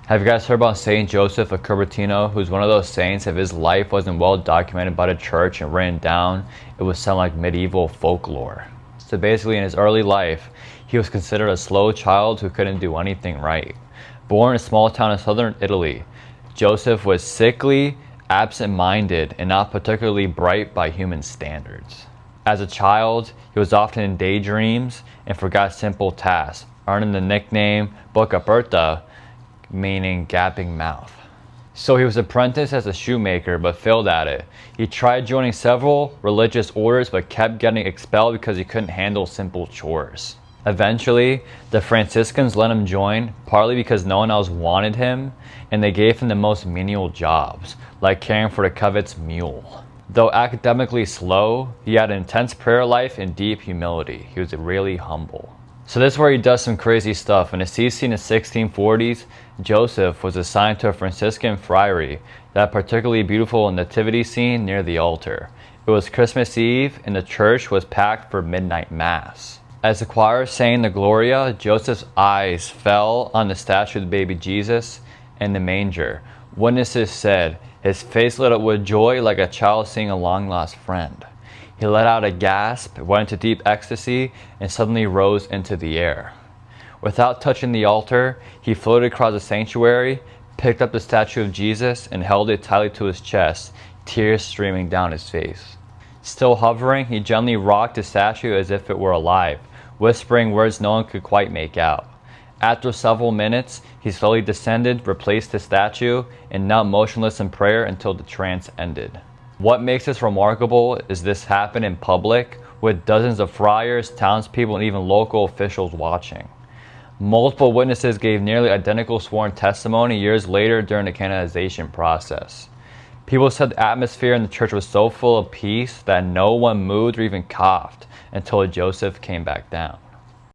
Have you guys heard about Saint Joseph of Cupertino, who's one of those saints? If his life wasn't well documented by the church and written down, it would sound like medieval folklore. So basically, in his early life, he was considered a slow child who couldn't do anything right. Born in a small town in southern Italy, Joseph was sickly, absent-minded, and not particularly bright by human standards. As a child, he was often in daydreams and forgot simple tasks, earning the nickname Bocca Aperta, meaning gaping mouth. So he was apprenticed as a shoemaker but failed at it. He tried joining several religious orders but kept getting expelled because he couldn't handle simple chores. Eventually, the Franciscans let him join, partly because no one else wanted him, and they gave him the most menial jobs, like caring for the covet's mule. Though academically slow, he had an intense prayer life and deep humility. He was really humble. So this is where he does some crazy stuff. In a sea scene in the 1640s, Joseph was assigned to a Franciscan friary that had a particularly beautiful nativity scene near the altar. It was Christmas Eve and the church was packed for midnight mass. As the choir sang the Gloria, Joseph's eyes fell on the statue of the baby Jesus in the manger. Witnesses said his face lit up with joy like a child seeing a long-lost friend. He let out a gasp, went into deep ecstasy, and suddenly rose into the air. Without touching the altar, he floated across the sanctuary, picked up the statue of Jesus, and held it tightly to his chest, tears streaming down his face. Still hovering, he gently rocked the statue as if it were alive, whispering words no one could quite make out. After several minutes, he slowly descended, replaced the statue, and knelt motionless in prayer until the trance ended. What makes this remarkable is this happened in public, with dozens of friars, townspeople, and even local officials watching. Multiple witnesses gave nearly identical sworn testimony years later during the canonization process. People said the atmosphere in the church was so full of peace that no one moved or even coughed until Joseph came back down.